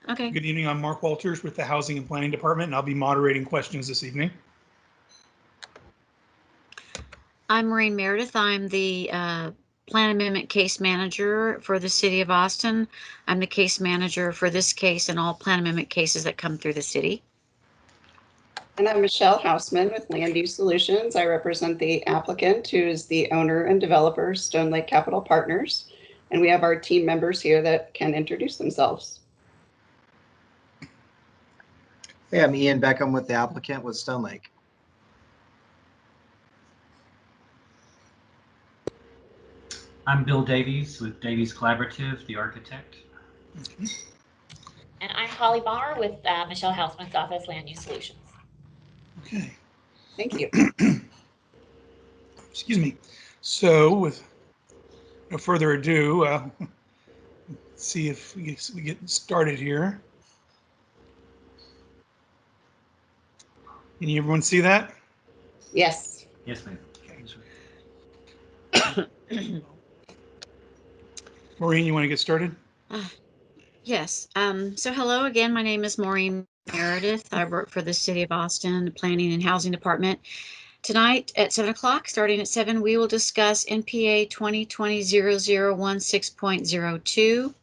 Okay. Good evening. I'm Mark Walters with the Housing and Planning Department, and I'll be moderating questions this evening. I'm Maureen Meredith. I'm the Plan Amendment Case Manager for the City of Austin. I'm the case manager for this case and all Plan Amendment cases that come through the city. And I'm Michelle Hausman with Land Use Solutions. I represent the applicant, who is the owner and developer, Stone Lake Capital Partners. And we have our team members here that can introduce themselves. Hey, I'm Ian Beckham with the applicant with Stone Lake. I'm Bill Davies with Davies Collaborative, the architect. And I'm Holly Barr with Michelle Hausman's office, Land Use Solutions. Okay. Thank you. Excuse me. So with no further ado, let's see if we get started here. Can everyone see that? Yes. Yes, ma'am. Okay. Maureen, you want to get started? Yes. So hello again. My name is Maureen Meredith. I work for the City of Austin Planning and Housing Department. Tonight at 7 o'clock, starting at 7, we will discuss NPA 2020-0016.02.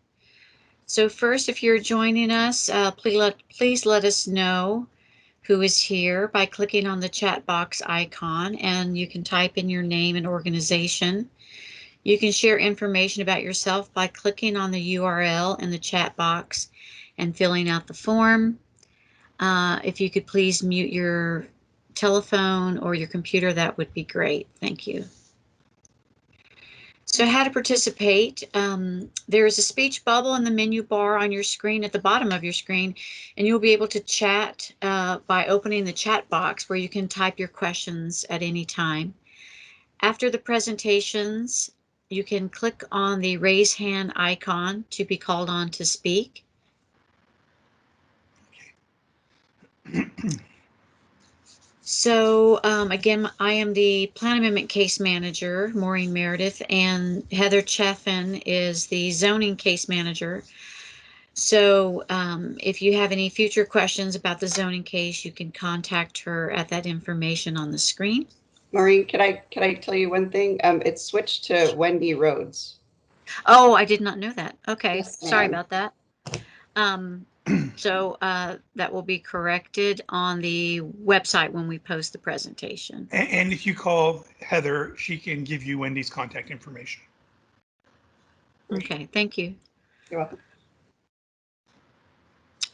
So first, if you're joining us, please let us know who is here by clicking on the chat box icon, and you can type in your name and organization. You can share information about yourself by clicking on the URL in the chat box and filling out the form. If you could please mute your telephone or your computer, that would be great. Thank you. So how to participate. There is a speech bubble in the menu bar on your screen at the bottom of your screen, and you'll be able to chat by opening the chat box where you can type your questions at any time. After the presentations, you can click on the raise hand icon to be called on to speak. So again, I am the Plan Amendment Case Manager, Maureen Meredith, and Heather Cheffin is the Zoning Case Manager. So if you have any future questions about the zoning case, you can contact her at that information on the screen. Maureen, can I tell you one thing? It's switched to Wendy Rhodes. Oh, I did not know that. Okay, Yes, sorry ma'am. about that. So that will be corrected on the website when we post the presentation. And if you call Heather, she can give you Wendy's contact information. Okay, thank you. You're welcome.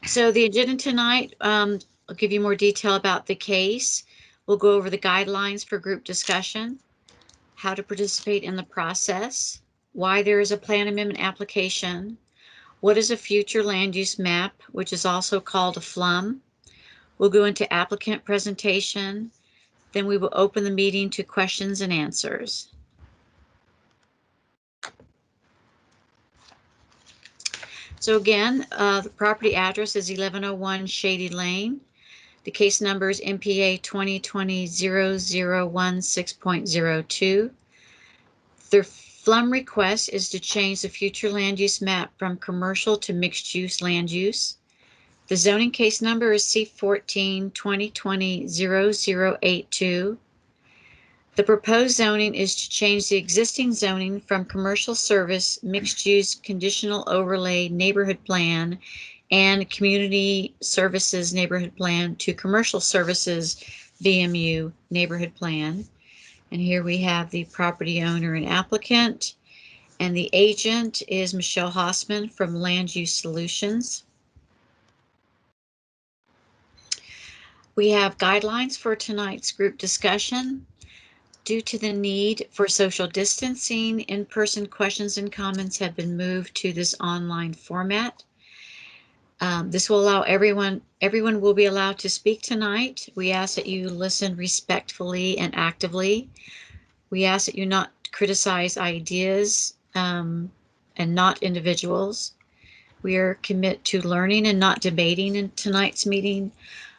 So the agenda tonight, I'll give you more detail about the case. We'll go over the guidelines for group discussion, how to participate in the process, why there is a plan amendment application, what is a future land use map, which is also called a FLUM. We'll go into applicant presentation, then we will open the meeting to questions and answers. So again, the property address is 1101 Shady Lane. The case number is NPA 2020-0016.02. The FLUM request is to change the future land use map from commercial to mixed use land use. The zoning case number is C14 2020-0082. The proposed zoning is to change the existing zoning from commercial service, mixed use, conditional overlay neighborhood plan, and community services neighborhood plan to commercial services VMU neighborhood plan. And here we have the property owner and applicant, and the agent is Michelle Hausman from Land Use Solutions. We have guidelines for tonight's group discussion. Due to the need for social distancing, in-person questions and comments have been moved to this online format. This will allow everyone will be allowed to speak tonight. We ask that you listen respectfully and actively. We ask that you not criticize ideas and not individuals. We are committed to learning and not debating in tonight's meeting.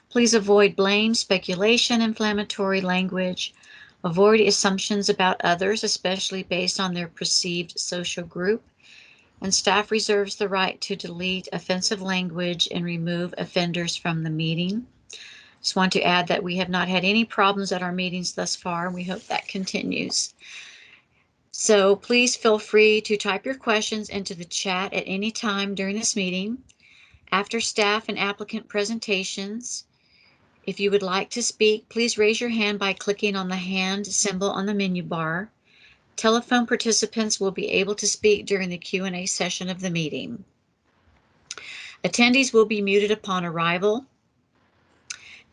Please avoid blame, speculation, inflammatory language. Avoid assumptions about others, especially based on their perceived social group. and staff reserves the right to delete offensive language and remove offenders from the meeting. Just want to add that we have not had any problems at our meetings thus far, and we hope that continues. So please feel free to type your questions into the chat at any time during this meeting. After staff and applicant presentations, if you would like to speak, please raise your hand by clicking on the hand symbol on the menu bar. Telephone participants will be able to speak during the Q&A session of the meeting. Attendees will be muted upon arrival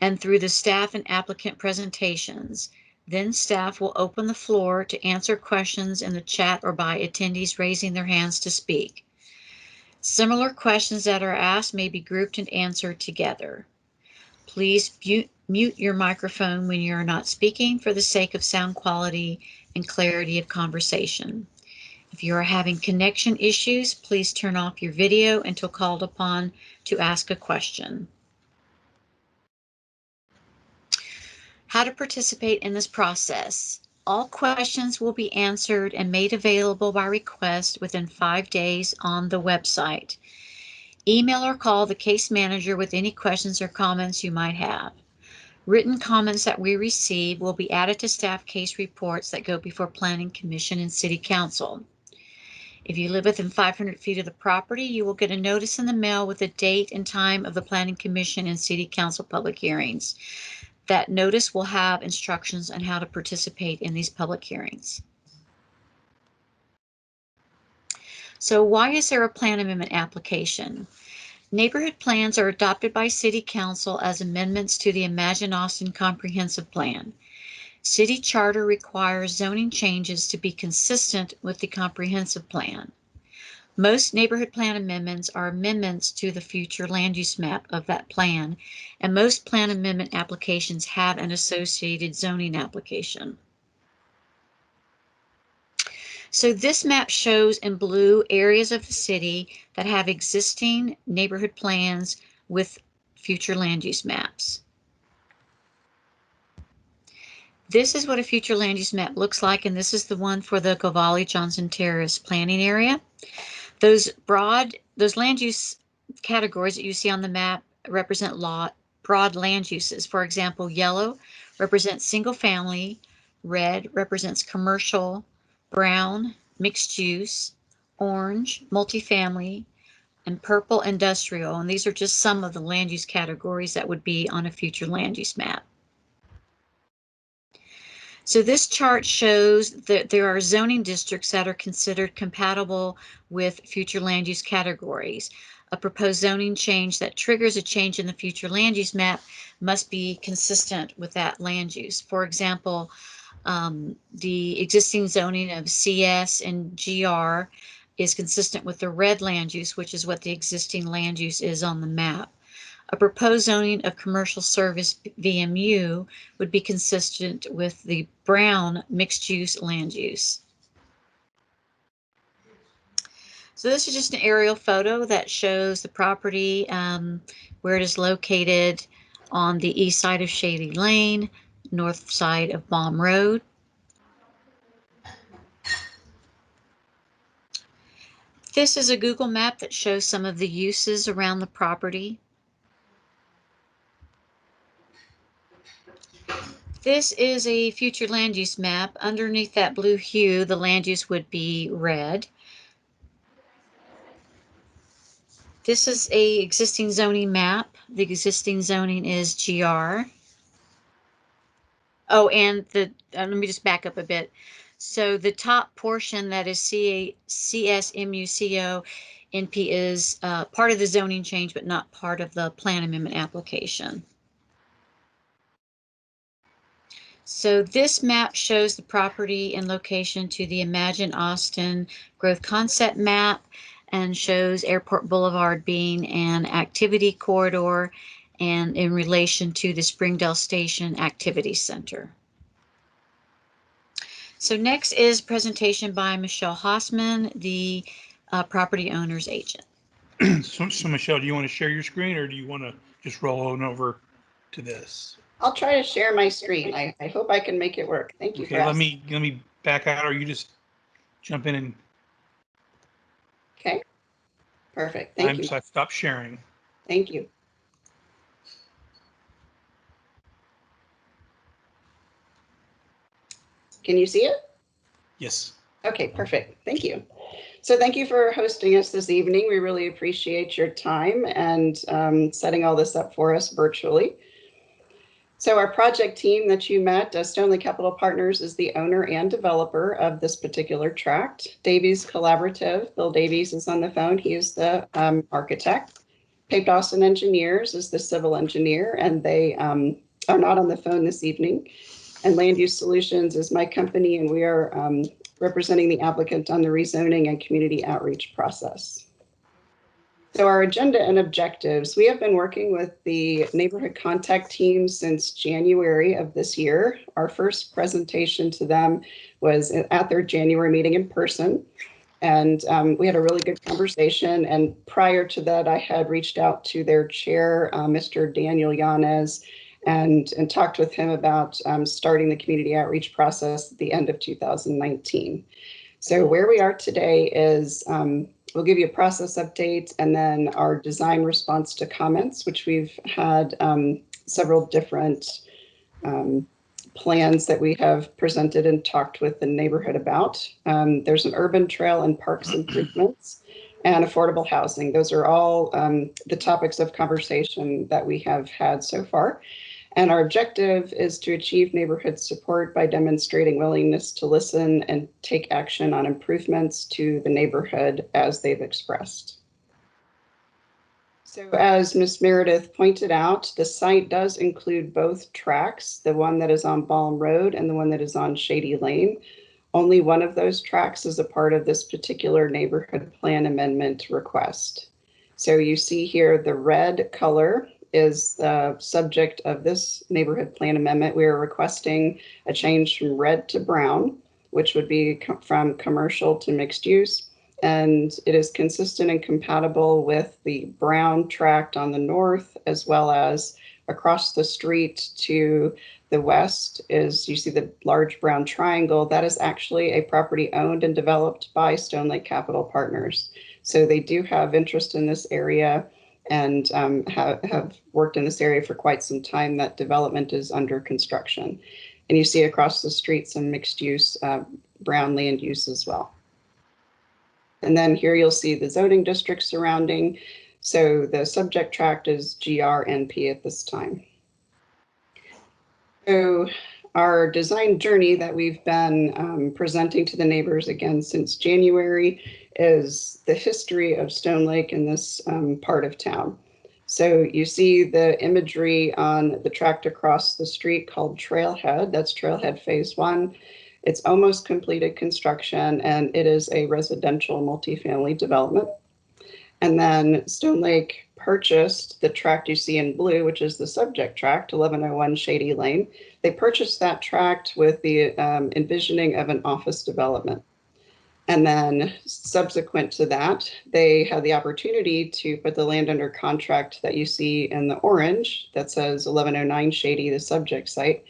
and through the staff and applicant presentations. Then staff will open the floor to answer questions in the chat or by attendees raising their hands to speak. Similar questions that are asked may be grouped and answered together. Please mute your microphone when you are not speaking for the sake of sound quality and clarity of conversation. If you are having connection issues, please turn off your video until called upon to ask a question. How to participate in this process. All questions will be answered and made available by request within 5 days on the website. Email or call the case manager with any questions or comments you might have. Written comments that we receive will be added to staff case reports that go before Planning Commission and City Council. If you live within 500 feet of the property, you will get a notice in the mail with the date and time of the Planning Commission and City Council public hearings. That notice will have instructions on how to participate in these public hearings. So why is there a plan amendment application? Neighborhood plans are adopted by City Council as amendments to the Imagine Austin Comprehensive Plan. City Charter requires zoning changes to be consistent with the comprehensive plan. Most neighborhood plan amendments are amendments to the future land use map of that plan, and most plan amendment applications have an associated zoning application. So this map shows in blue areas of the city that have existing neighborhood plans with future land use maps. This is what a future land use map looks like, and this is the one for the Govalle Johnson Terrace planning area. Those land use categories that you see on the map represent broad land uses. For example, yellow represents single family, red represents commercial, brown, mixed use, orange, multifamily, and purple, industrial. And these are just some of the land use categories that would be on a future land use map. So this chart shows that there are zoning districts that are considered compatible with future land use categories. A proposed zoning change that triggers a change in the future land use map must be consistent with that land use. For example, the existing zoning of CS and GR is consistent with the red land use, which is what the existing land use is on the map. A proposed zoning of commercial service VMU would be consistent with the brown mixed use land use. So this is just an aerial photo that shows the property where it is located on the east side of Shady Lane, north side of Bolm Road. This is a Google map that shows some of the uses around the property. This is a future land use map. Underneath that blue hue, the land use would be red. This is a existing zoning map. The existing zoning is GR. Oh, and let me just back up a bit. So the top portion that is CSMUCO NP is part of the zoning change, but not part of the plan amendment application. So this map shows the property and location to the Imagine Austin growth concept map and shows Airport Boulevard being an activity corridor and in relation to the Springdale Station Activity Center. So next is presentation by Michelle Hossman, the property owner's agent. So Michelle, do you want to share your screen or do you want to just roll on over to this? I'll try to share my screen. I hope I can make it work. Thank you for asking. Let me back out, or you just jump in and. Okay. Perfect. Thank you. So I stopped sharing. Thank you. Can you see it? Yes. Okay, perfect. Thank you. So thank you for hosting us this evening. We really appreciate your time and setting all this up for us virtually. So our project team that you met, Stoneley Capital Partners, is the owner and developer of this particular tract. Davies Collaborative, Bill Davies is on the phone. He is the architect. Pape Dawson Engineers is the civil engineer, and they are not on the phone this evening. And Land Use Solutions is my company, and we are representing the applicant on the rezoning and community outreach process. So our agenda and objectives, we have been working with the neighborhood contact team since January of this year. Our first presentation to them was at their January meeting in person. And we had a really good conversation. And prior to that, I had reached out to their chair, Mr. Daniel Yanez, and talked with him about starting the community outreach process at the end of 2019. So where we are today is we'll give you a process update and then our design response to comments, which we've had several different plans that we have presented and talked with the neighborhood about. There's an urban trail and parks improvements and affordable housing. Those are all the topics of conversation that we have had so far. And our objective is to achieve neighborhood support by demonstrating willingness to listen and take action on improvements to the neighborhood as they've expressed. So as Ms. Meredith pointed out, the site does include both tracks, the one that is on Bolm Road and the one that is on Shady Lane. Only one of those tracks is a part of this particular neighborhood plan amendment request. So you see here the red color is the subject of this neighborhood plan amendment. We are requesting a change from red to brown, which would be from commercial to mixed use. And it is consistent and compatible with the brown tract on the north, as well as across the street to the west is, you see the large brown triangle. That is actually a property owned and developed by Stoneley Capital Partners. So they do have interest in this area and have worked in this area for quite some time. That development is under construction. And you see across the street some mixed use brown land use as well. And then here you'll see the zoning district surrounding. So the subject tract is GRNP at this time. So our design journey that we've been presenting to the neighbors again since January is the history of Stone Lake in this part of town. So you see the imagery on the tract across the street called Trailhead. That's Trailhead Phase 1. It's almost completed construction, and it is a residential multifamily development. And then Stone Lake purchased the tract you see in blue, which is the subject tract, 1101 Shady Lane. They purchased that tract with the envisioning of an office development. And then subsequent to that, they had the opportunity to put the land under contract that you see in the orange that says 1109 Shady, the subject site.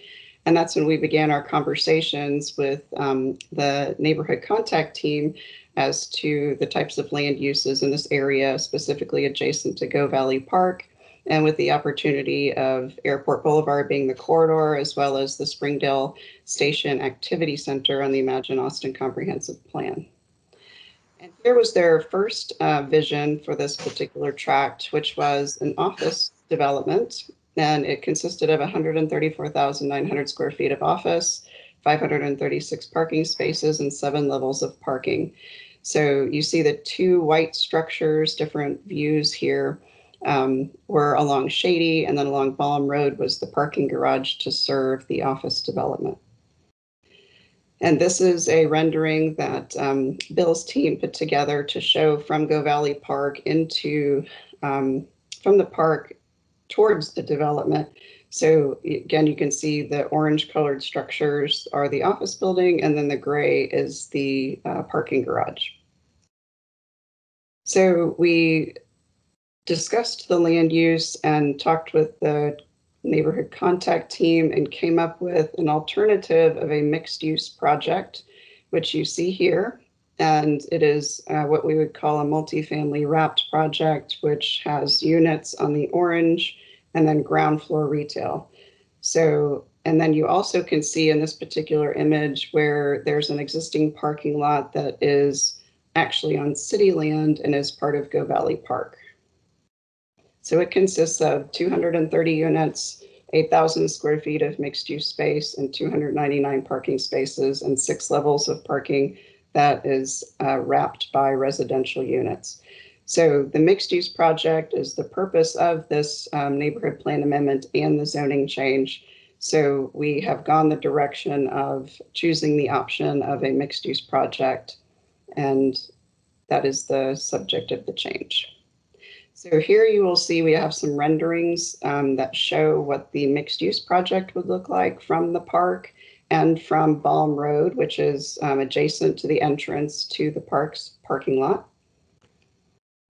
And that's when we began our conversations with the neighborhood contact team as to the types of land uses in this area, specifically adjacent to Govalle Park, and with the opportunity of Airport Boulevard being the corridor, as well as the Springdale Station Activity Center on the Imagine Austin Comprehensive Plan. And here was their first vision for this particular tract, which was an office development. And it consisted of 134,900 square feet of office, 536 parking spaces, and 7 levels of parking. So you see the 2 white structures, different views here, were along Shady, and then along Bolm Road was the parking garage to serve the office development. And this is a rendering that Bill's team put together to show from Govalle Park into, from the park towards the development. So again, you can see the orange colored structures are the office building, and then the gray is the parking garage. So we discussed the land use and talked with the neighborhood contact team and came up with an alternative of a mixed use project, which you see here. And it is what we would call a multifamily wrapped project, which has units on the orange and then ground floor retail. So, and then you also can see in this particular image where there's an existing parking lot that is actually on city land and is part of Govalle Park. So it consists of 230 units, 8,000 square feet of mixed use space and 299 parking spaces and 6 levels of parking that is wrapped by residential units. So the mixed use project is the purpose of this neighborhood plan amendment and the zoning change. So we have gone the direction of choosing the option of a mixed use project, and that is the subject of the change. So here you will see we have some renderings that show what the mixed use project would look like from the park and from Bolm Road, which is adjacent to the entrance to the park's parking lot.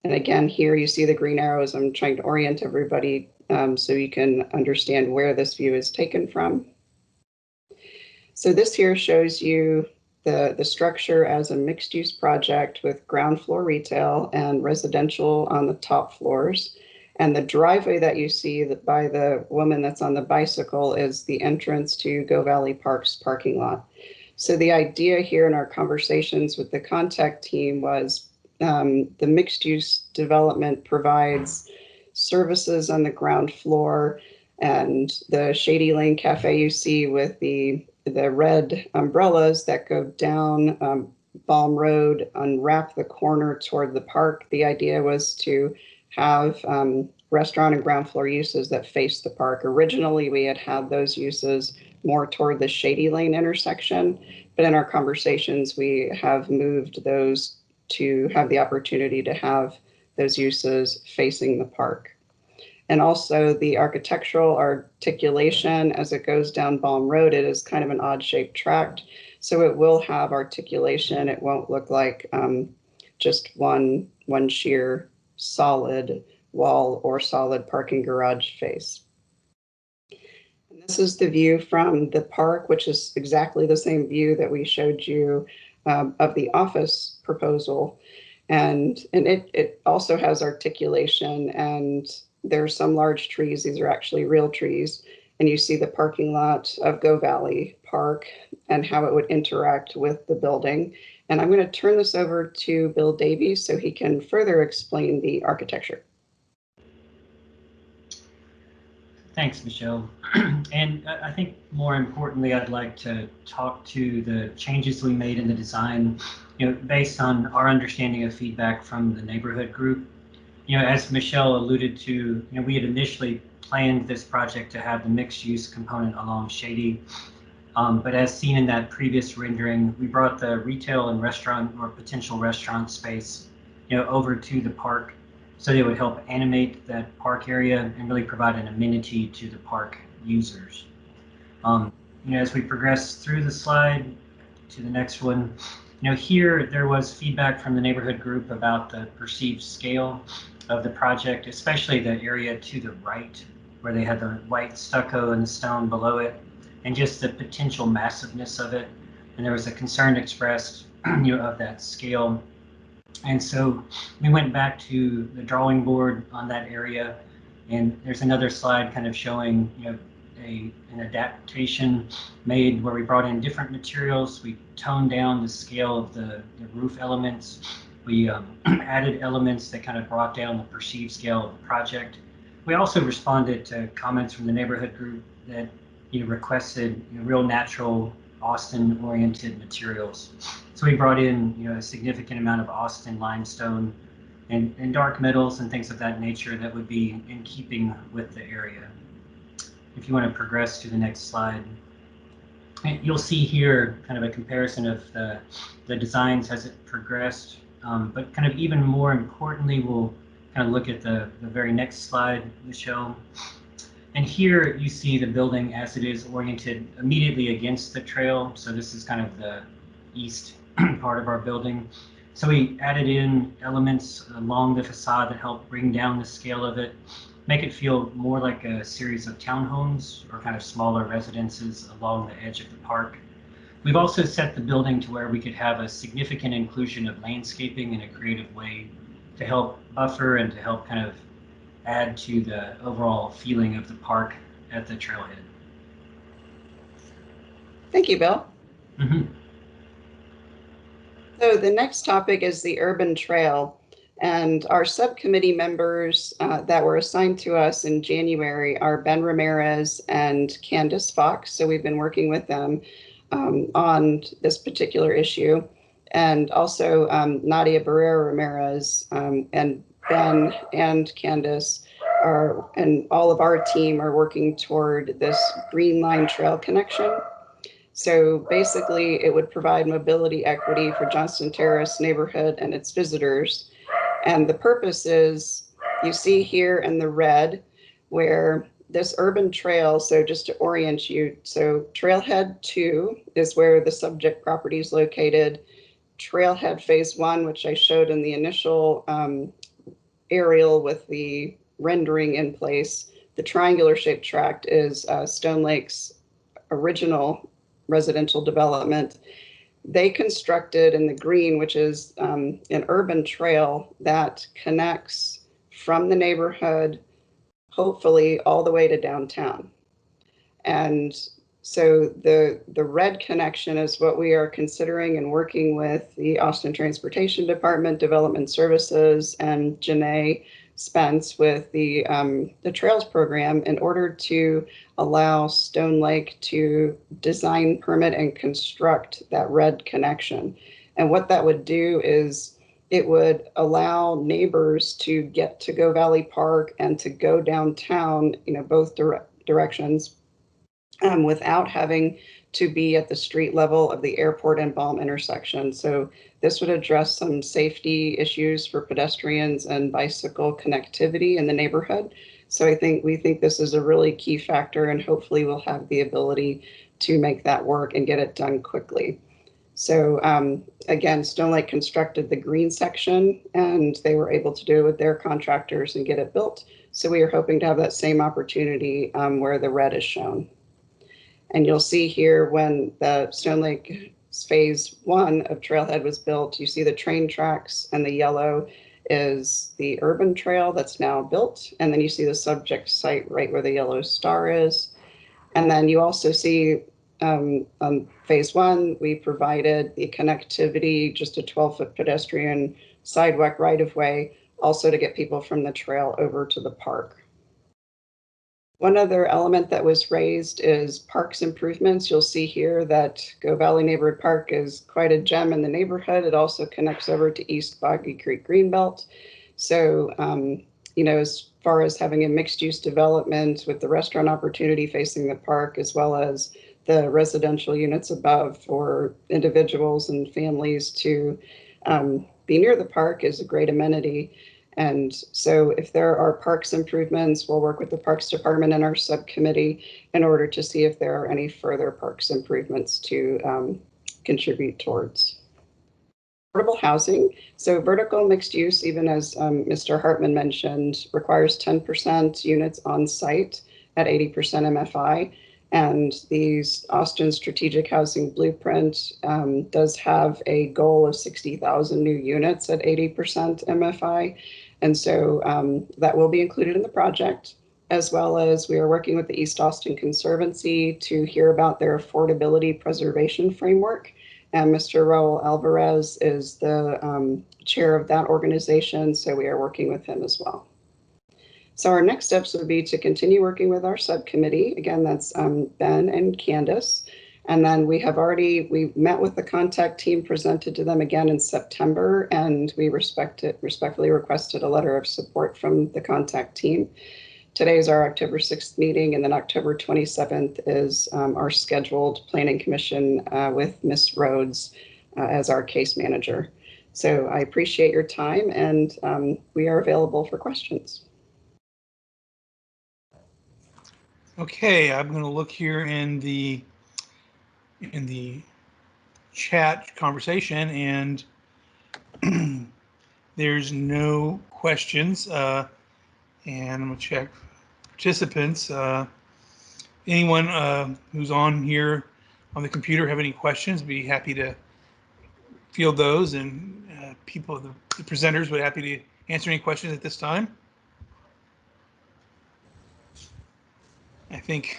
And again, here you see the green arrows. I'm trying to orient everybody so you can understand where this view is taken from. So this here shows you the structure as a mixed use project with ground floor retail and residential on the top floors. And the driveway that you see by the woman that's on the bicycle is the entrance to Govalle Park's parking lot. So the idea here in our conversations with the contact team was the mixed use development provides services on the ground floor, and the Shady Lane Cafe you see with the red umbrellas that go down Bolm Road, unwrap the corner toward the park. The idea was to have restaurant and ground floor uses that face the park. Originally, we had those uses more toward the Shady Lane intersection, but in our conversations, we have moved those to have the opportunity to have those uses facing the park. And also the architectural articulation as it goes down Bolm Road, it is kind of an odd shaped tract. So it will have articulation. It won't look like just one sheer solid wall or solid parking garage face. And this is the view from the park, which is exactly the same view that we showed you of the office proposal. And it also has articulation, and there are some large trees. These are actually real trees. And you see the parking lot of Govalle Park and how it would interact with the building. And I'm going to turn this over to Bill Davies so he can further explain the architecture. Thanks, Michelle. And I think more importantly, I'd like to talk to the changes we made in the design, based on our understanding of feedback from the neighborhood group. As Michelle alluded to, we had initially planned this project to have the mixed use component along Shady. But as seen in that previous rendering, we brought the retail and restaurant or potential restaurant space, over to the park, so they would help animate that park area and really provide an amenity to the park users. As we progress through the slide to the next one, here there was feedback from the neighborhood group about the perceived scale of the project, especially the area to the right where they had the white stucco and the stone below it, and just the potential massiveness of it. And there was a concern expressed of that scale. And so we went back to the drawing board on that area, and there's another slide kind of showing an adaptation made where we brought in different materials. We toned down the scale of the roof elements. We added elements that kind of brought down the perceived scale of the project. We also responded to comments from the neighborhood group that requested real natural Austin-oriented materials. So we brought in a significant amount of Austin limestone and dark metals and things of that nature that would be in keeping with the area. If you want to progress to the next slide, you'll see here kind of a comparison of the designs as it progressed, but kind of even more importantly, we'll kind of look at the very next slide, Michelle. And here you see the building as it is oriented immediately against the trail. So this is kind of the east part of our building. So we added in elements along the facade that help bring down the scale of it, make it feel more like a series of townhomes or kind of smaller residences along the edge of the park. We've also set the building to where we could have a significant inclusion of landscaping in a creative way to help buffer and to help kind of add to the overall feeling of the park at the trailhead. Thank you, Bill. Mm-hmm. So the next topic is the urban trail. And our subcommittee members that were assigned to us in January are Ben Ramirez and Candace Fox. So we've been working with them on this particular issue. And also Nadia Barrera Ramirez and Ben and Candace and all of our team are working toward this Green Line Trail connection. So basically, it would provide mobility equity for Johnston Terrace neighborhood and its visitors. And the purpose is, you see here in the red, where this urban trail, so just to orient you, so Trailhead 2 is where the subject property is located. Trailhead Phase 1, which I showed in the initial aerial with the rendering in place, the triangular shaped tract is Stone Lake's original residential development. They constructed in the green, which is an urban trail that connects from the neighborhood, hopefully all the way to downtown. And so the red connection is what we are considering and working with the Austin Transportation Department, Development Services, and Janae Spence with the Trails program in order to allow Stone Lake to design, permit, and construct that red connection. And what that would do is it would allow neighbors to get to Govalle Park and to go downtown, both directions, without having to be at the street level of the airport and Bolm intersection. So this would address some safety issues for pedestrians and bicycle connectivity in the neighborhood. So we think this is a really key factor, and hopefully we'll have the ability to make that work and get it done quickly. So again, Stone Lake constructed the green section, and they were able to do it with their contractors and get it built. So we are hoping to have that same opportunity where the red is shown. And you'll see here when the Stone Lake Phase 1 of Trailhead was built, you see the train tracks, and the yellow is the urban trail that's now built. And then you see the subject site right where the yellow star is. And then you also see on Phase 1, we provided the connectivity, just a 12-foot pedestrian sidewalk right-of-way, also to get people from the trail over to the park. One other element that was raised is parks improvements. You'll see here that Govalle Neighborhood Park is quite a gem in the neighborhood. It also connects over to East Boggy Creek Greenbelt. So, as far as having a mixed-use development with the restaurant opportunity facing the park, as well as the residential units above for individuals and families to be near the park, is a great amenity. And so if there are parks improvements, we'll work with the Parks Department and our subcommittee in order to see if there are any further parks improvements to contribute towards. Affordable housing. So vertical mixed use, even as Mr. Hartman mentioned, requires 10% units on site at 80% MFI. And the Austin Strategic Housing Blueprint does have a goal of 60,000 new units at 80% MFI. And so that will be included in the project, as well as we are working with the East Austin Conservancy to hear about their affordability preservation framework. And Mr. Raul Alvarez is the chair of that organization, so we are working with him as well. So our next steps would be to continue working with our subcommittee. Again, that's Ben and Candace. And then we met with the contact team, presented to them again in September, and we respectfully requested a letter of support from the contact team. Today is our October 6th meeting, and then October 27th is our scheduled Planning Commission with Ms. Rhodes as our case manager. So I appreciate your time, and we are available for questions. Okay, I'm going to look here in the chat conversation, and there's no questions. And I'm going to check participants. Anyone who's on here on the computer have any questions, be happy to field those, and the presenters would be happy to answer any questions at this time. I think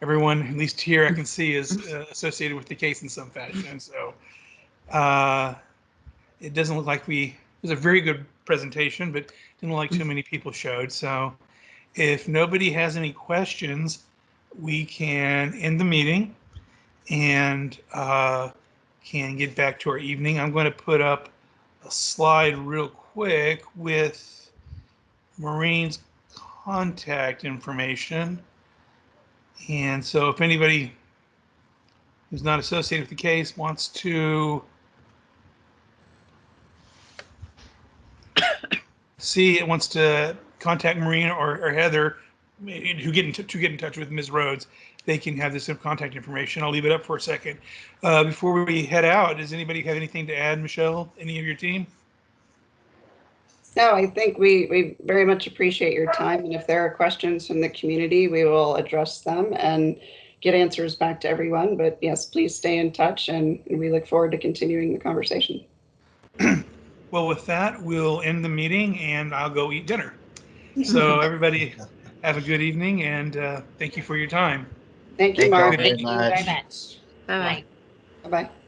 everyone, at least here I can see, is associated with the case in some fashion. So it doesn't look like it was a very good presentation, but didn't look like too many people showed. So if nobody has any questions, we can end the meeting and can get back to our evening. I'm going to put up a slide real quick with Maureen's contact information. And so if anybody who's not associated with the case wants to contact Maureen or Heather, who get in touch with Ms. Rhodes, they can have this contact information. I'll leave it up for a second. Before we head out, does anybody have anything to add, Michelle? Any of your team? No, I think we very much appreciate your time. And if there are questions from the community, we will address them and get answers back to everyone. But yes, please stay in touch, and we look forward to continuing the conversation. Well, with that, we'll end the meeting and I'll go eat dinner. So everybody have a good evening, and thank you for your time. Thank you, Thank you all Mark. very Thank you very much. much. Bye-bye. Bye-bye.